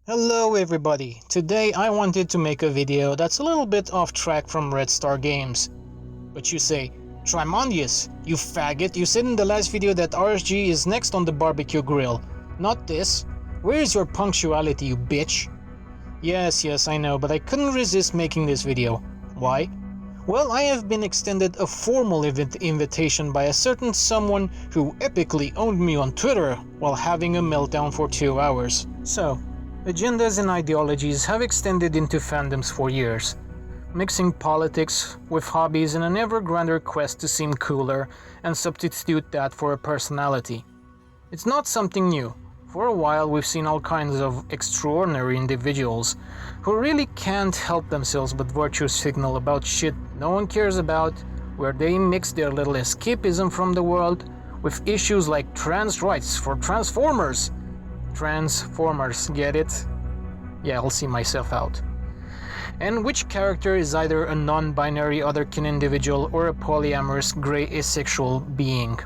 Hello everybody, today I wanted to make a video that's a little bit off track from Red Star Games. But you say, Trimondius, you faggot, you said in the last video that RSG is next on the barbecue grill. Not this. Where is your punctuality, you bitch? Yes, I know, but I couldn't resist making this video. Why? Well, I have been extended a formal invitation by a certain someone who epically owned me on Twitter while having a meltdown for 2 hours. So, agendas and ideologies have extended into fandoms for years, mixing politics with hobbies in an ever grander quest to seem cooler and substitute that for a personality. It's not something new. For a while we've seen all kinds of extraordinary individuals who really can't help themselves but virtue signal about shit no one cares about, where they mix their little escapism from the world with issues like trans rights for Transformers. Transformers, get it? Yeah, I'll see myself out. And which character is either a non-binary otherkin individual or a polyamorous grey asexual being.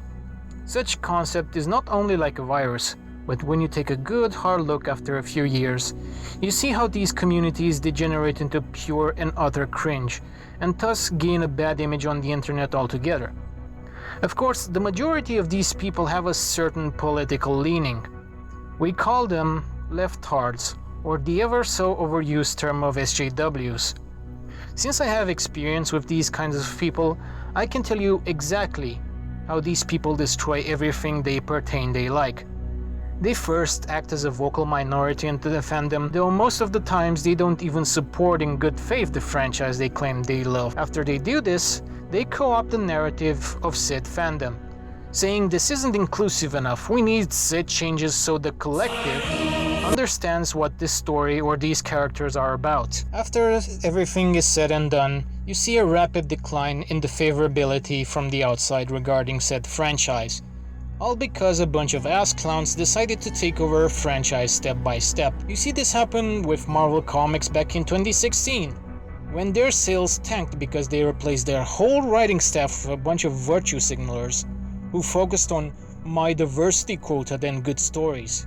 Such concept is not only like a virus, but when you take a good hard look after a few years, you see how these communities degenerate into pure and utter cringe, and thus gain a bad image on the internet altogether. Of course, the majority of these people have a certain political leaning. We call them leftards, or the ever so overused term of SJWs. Since I have experience with these kinds of people, I can tell you exactly how these people destroy everything they like. They first act as a vocal minority into the fandom, though most of the times they don't even support in good faith the franchise they claim they love. After they do this, they co-opt the narrative of said fandom, saying this isn't inclusive enough, we need said changes so the collective understands what this story or these characters are about. After everything is said and done, you see a rapid decline in the favorability from the outside regarding said franchise. All because a bunch of ass clowns decided to take over a franchise step by step. You see this happen with Marvel Comics back in 2016, when their sales tanked because they replaced their whole writing staff with a bunch of virtue signalers who focused on my diversity quota than good stories.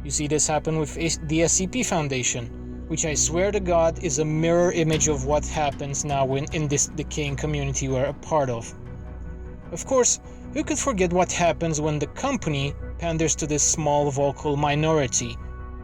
You see this happen with the SCP Foundation, which I swear to God is a mirror image of what happens now in this decaying community we're a part of. Of course, who could forget what happens when the company panders to this small vocal minority?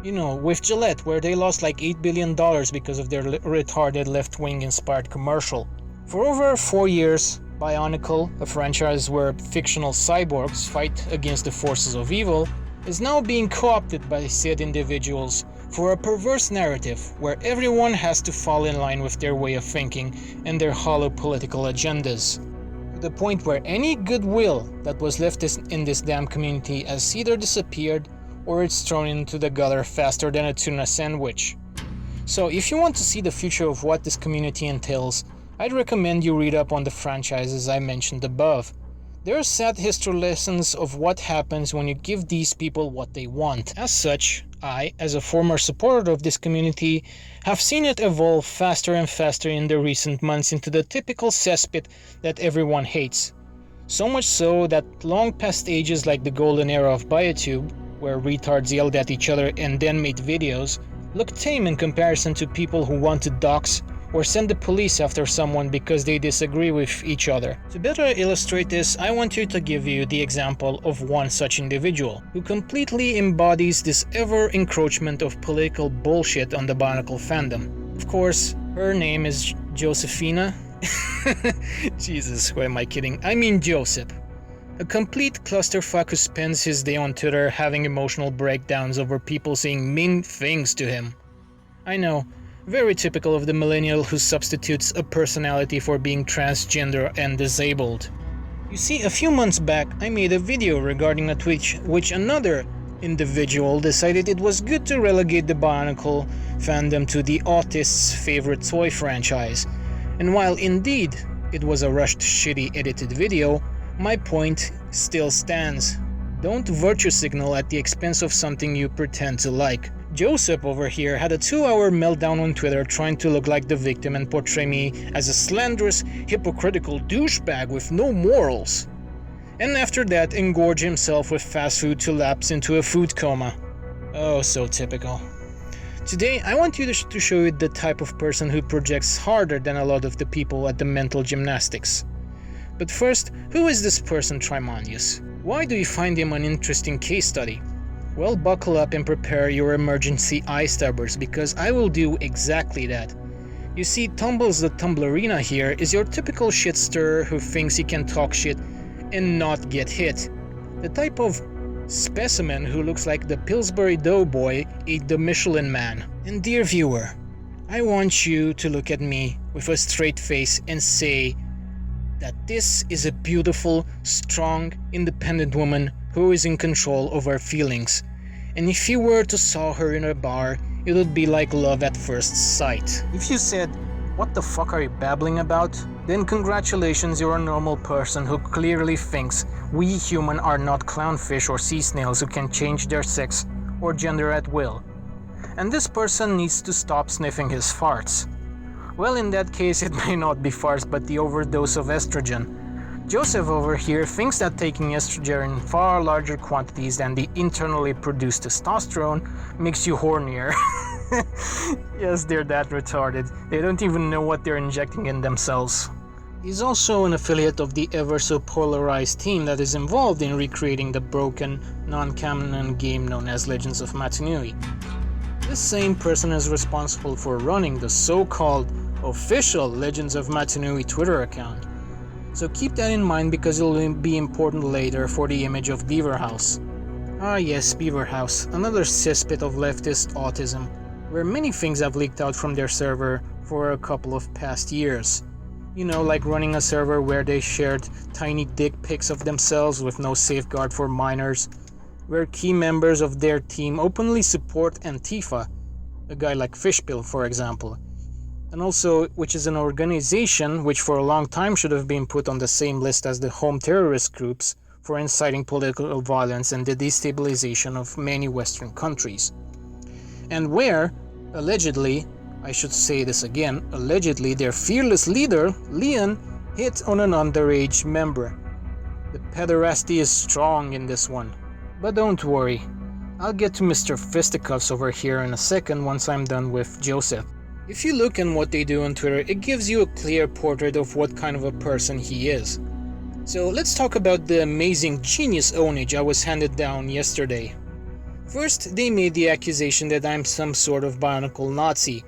You know, with Gillette, where they lost like $8 billion because of their retarded left-wing inspired commercial. For over 4 years, Bionicle, a franchise where fictional cyborgs fight against the forces of evil, is now being co-opted by said individuals for a perverse narrative where everyone has to fall in line with their way of thinking and their hollow political agendas. To the point where any goodwill that was left in this damn community has either disappeared or it's thrown into the gutter faster than a tuna sandwich. So if you want to see the future of what this community entails, I'd recommend you read up on the franchises I mentioned above. There are sad history lessons of what happens when you give these people what they want. As such, I, as a former supporter of this community, have seen it evolve faster and faster in the recent months into the typical cesspit that everyone hates. So much so that long past ages like the golden era of BioTube, where retards yelled at each other and then made videos, look tame in comparison to people who want to dox or send the police after someone because they disagree with each other. To better illustrate this, I want to give you the example of one such individual, who completely embodies this ever-encroachment of political bullshit on the Bionicle fandom. Of course, her name is Josefina. Jesus, who am I kidding? I mean Joseph. A complete clusterfuck who spends his day on Twitter having emotional breakdowns over people saying mean things to him. I know, very typical of the millennial who substitutes a personality for being transgender and disabled. You see, a few months back I made a video regarding a tweet which another individual decided it was good to relegate the Bionicle fandom to the autist's favorite toy franchise. And while indeed it was a rushed, shitty edited video, my point still stands. Don't virtue signal at the expense of something you pretend to like. Joseph over here had a 2-hour meltdown on Twitter trying to look like the victim and portray me as a slanderous, hypocritical douchebag with no morals. And after that engorge himself with fast food to lapse into a food coma. Oh, so typical. Today, I want you to show you the type of person who projects harder than a lot of the people at the mental gymnastics. But first, who is this person Trimondius? Why do you find him an interesting case study? Well, buckle up and prepare your emergency eye stabbers, because I will do exactly that. You see, Tumbles the Tumblerina here is your typical shit stirrer who thinks he can talk shit and not get hit. The type of specimen who looks like the Pillsbury Doughboy ate the Michelin Man. And dear viewer, I want you to look at me with a straight face and say that this is a beautiful, strong, independent woman who is in control of her feelings. And if you were to saw her in a bar, it would be like love at first sight. If you said, "What the fuck are you babbling about?" then congratulations, you're a normal person who clearly thinks we human are not clownfish or sea snails who can change their sex or gender at will. And this person needs to stop sniffing his farts. Well, in that case, it may not be farts but the overdose of estrogen. Joseph over here thinks that taking estrogen in far larger quantities than the internally produced testosterone makes you hornier. Yes, they're that retarded. They don't even know what they're injecting in themselves. He's also an affiliate of the ever so polarized team that is involved in recreating the broken, non-canon game known as Legends of Matanui. This same person is responsible for running the so-called official Legends of Matanui Twitter account. So keep that in mind because it will be important later for the image of Beaverhouse. Ah yes, Beaverhouse, another cesspit of leftist autism, where many things have leaked out from their server for a couple of past years. You know, like running a server where they shared tiny dick pics of themselves with no safeguard for minors, where key members of their team openly support Antifa, a guy like Fishpill for example, and also which is an organization which for a long time should have been put on the same list as the home terrorist groups for inciting political violence and the destabilization of many Western countries. And where, allegedly, I should say this again, allegedly their fearless leader, Leon, hit on an underage member. The pederasty is strong in this one. But don't worry, I'll get to Mr. Fisticuffs over here in a second once I'm done with Joseph. If you look at what they do on Twitter, it gives you a clear portrait of what kind of a person he is. So let's talk about the amazing genius ownage I was handed down yesterday. First, they made the accusation that I'm some sort of Bionicle Nazi,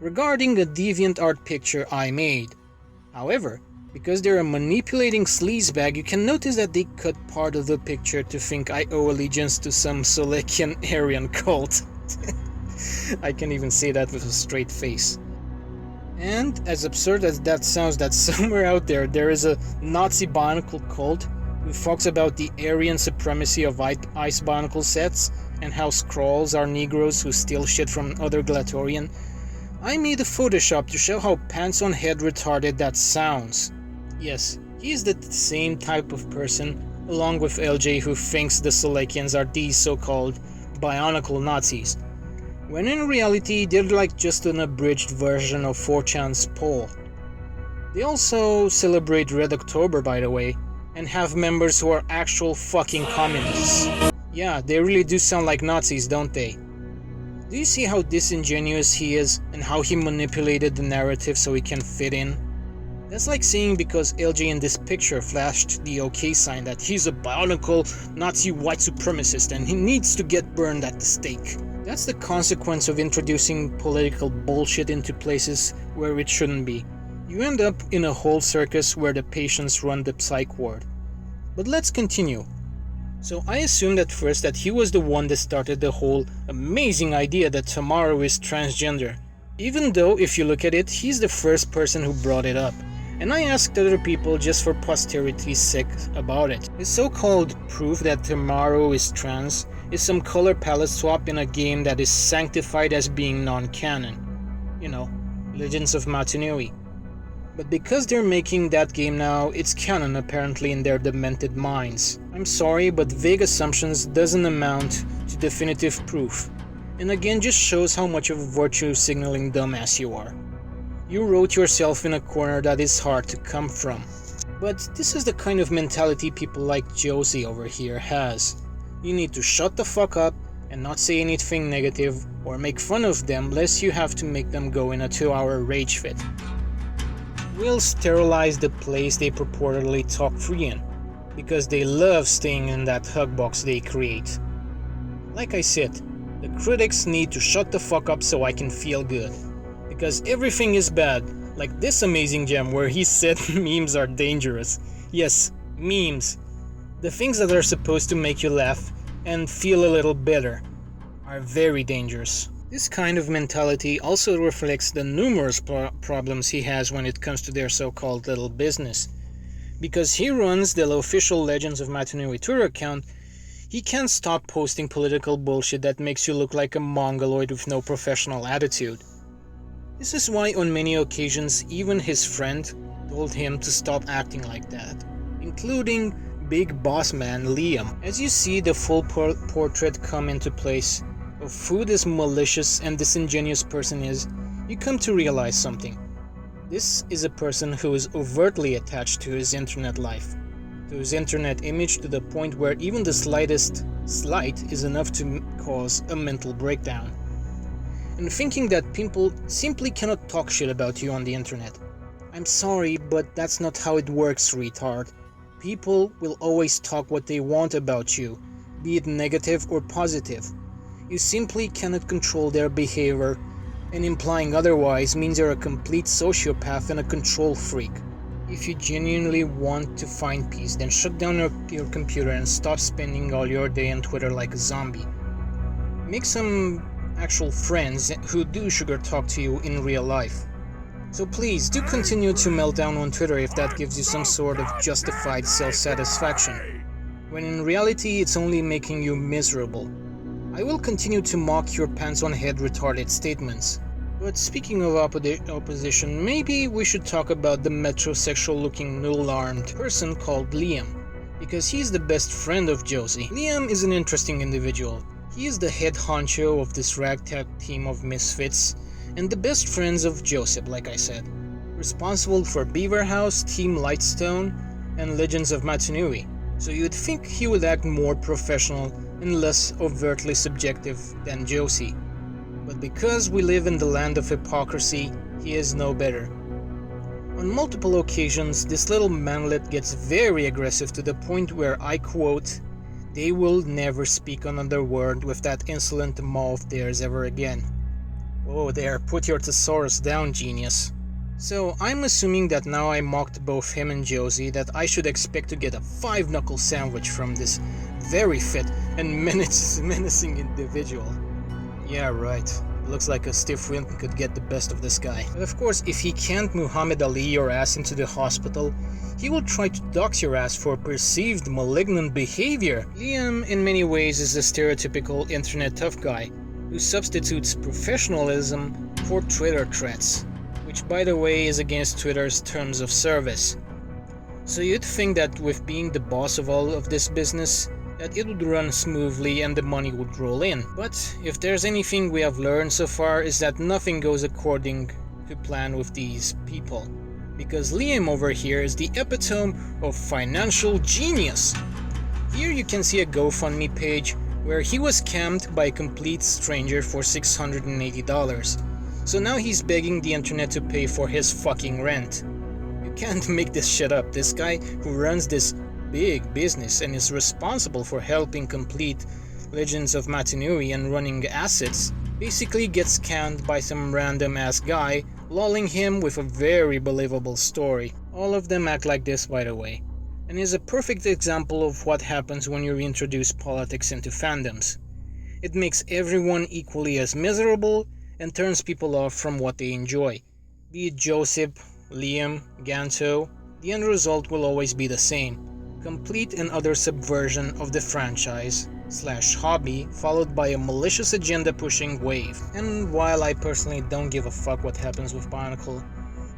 regarding a deviant art picture I made. However, because they're a manipulating sleazebag, you can notice that they cut part of the picture to think I owe allegiance to some Solekian Aryan cult. I can even say that with a straight face. And as absurd as that sounds, that somewhere out there is a Nazi Bionicle cult who talks about the Aryan supremacy of ice Bionicle sets and how Skrulls are Negroes who steal shit from other Glatorian. I made a Photoshop to show how pants on head retarded that sounds. Yes, he is the same type of person, along with LJ, who thinks the Solekians are these so-called Bionicle Nazis, when in reality they're like just an abridged version of 4chan's poll. They also celebrate Red October, by the way, and have members who are actual fucking communists. Yeah, they really do sound like Nazis, don't they? Do you see how disingenuous he is and how he manipulated the narrative so he can fit in? That's like saying because LJ in this picture flashed the OK sign that he's a Bionicle Nazi white supremacist and he needs to get burned at the stake. That's the consequence of introducing political bullshit into places where it shouldn't be. You end up in a whole circus where the patients run the psych ward. But let's continue. So I assumed at first that he was the one that started the whole amazing idea that Tamaru is transgender, even though if you look at it, he's the first person who brought it up. And I asked other people just for posterity's sake about it. His so-called proof that Tamaru is trans is some color palette swap in a game that is sanctified as being non-canon. You know, Legends of Matanui. But because they're making that game now, it's canon apparently in their demented minds. I'm sorry, but vague assumptions doesn't amount to definitive proof. And again just shows how much of a virtue signaling dumbass you are. You wrote yourself in a corner that is hard to come from. But this is the kind of mentality people like Josey over here has. You need to shut the fuck up and not say anything negative or make fun of them lest you have to make them go in a 2-hour rage fit. We'll sterilize the place they purportedly talk free in, because they love staying in that hug box they create. Like I said, the critics need to shut the fuck up so I can feel good. Because everything is bad, like this amazing gem where he said memes are dangerous. Yes, memes. The things that are supposed to make you laugh and feel a little better are very dangerous. This kind of mentality also reflects the numerous problems he has when it comes to their so-called little business. Because he runs the official Legends of Matanui Twitter account, he can't stop posting political bullshit that makes you look like a mongoloid with no professional attitude. This is why on many occasions even his friend told him to stop acting like that, including big boss man Liam. As you see the full portrait come into place of who this malicious and disingenuous person is, you come to realize something. This is a person who is overtly attached to his internet life, to his internet image, to the point where even the slightest slight is enough to cause a mental breakdown. And thinking that people simply cannot talk shit about you on the internet. I'm sorry, but that's not how it works, retard. People will always talk what they want about you, be it negative or positive. You simply cannot control their behavior, and implying otherwise means you're a complete sociopath and a control freak. If you genuinely want to find peace, then shut down your computer and stop spending all your day on Twitter like a zombie. Make some actual friends who do sugar talk to you in real life. So please do continue to meltdown on Twitter if that gives you some sort of justified self-satisfaction, when in reality it's only making you miserable. I will continue to mock your pants-on-head retarded statements. But speaking of opposition, maybe we should talk about the metrosexual-looking null-armed person called Liam, because he's the best friend of Josie. Liam is an interesting individual. He is the head honcho of this ragtag team of misfits, and the best friends of Joseph, like I said, responsible for Beaverhouse, Team Lightstone, and Legends of Matanui. So you'd think he would act more professional and less overtly subjective than Josie. But because we live in the land of hypocrisy, he is no better. On multiple occasions, this little manlet gets very aggressive to the point where I quote, "They will never speak another word with that insolent maw of theirs ever again." Oh there, put your thesaurus down, genius. So I'm assuming that now I mocked both him and Josie, that I should expect to get a 5-knuckle sandwich from this very fit and menacing individual. Yeah, right. Looks like a stiff wind could get the best of this guy. But of course, if he can't Muhammad Ali your ass into the hospital, he will try to dox your ass for perceived malignant behavior. Liam, in many ways, is the stereotypical internet tough guy who substitutes professionalism for Twitter threats, which by the way is against Twitter's terms of service. So you'd think that with being the boss of all of this business, that it would run smoothly and the money would roll in. But if there's anything we have learned so far is that nothing goes according to plan with these people. Because Liam over here is the epitome of financial genius. Here you can see a GoFundMe page where he was scammed by a complete stranger for $680. So now he's begging the internet to pay for his fucking rent. You can't make this shit up. This guy who runs this big business and is responsible for helping complete Legends of Matanui and running assets basically gets scammed by some random ass guy, lulling him with a very believable story. All of them act like this, by the way, and is a perfect example of what happens when you introduce politics into fandoms. It makes everyone equally as miserable and turns people off from what they enjoy. Be it Joseph, Liam, Ganto, the end result will always be the same. Complete and utter subversion of the franchise/hobby, followed by a malicious agenda pushing wave. And while I personally don't give a fuck what happens with Bionicle,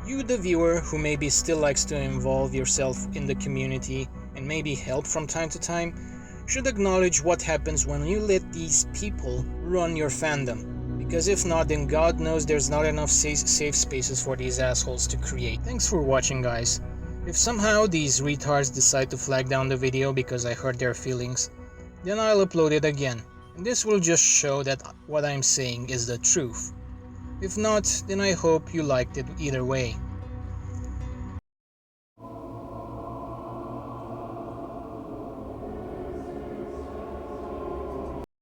you the viewer who maybe still likes to involve yourself in the community and maybe help from time to time, should acknowledge what happens when you let these people run your fandom. Because if not, then God knows there's not enough safe spaces for these assholes to create. Thanks for watching, guys. If somehow these retards decide to flag down the video because I hurt their feelings, then I'll upload it again, And this will just show that what I'm saying is the truth. If not, then I hope you liked it either way.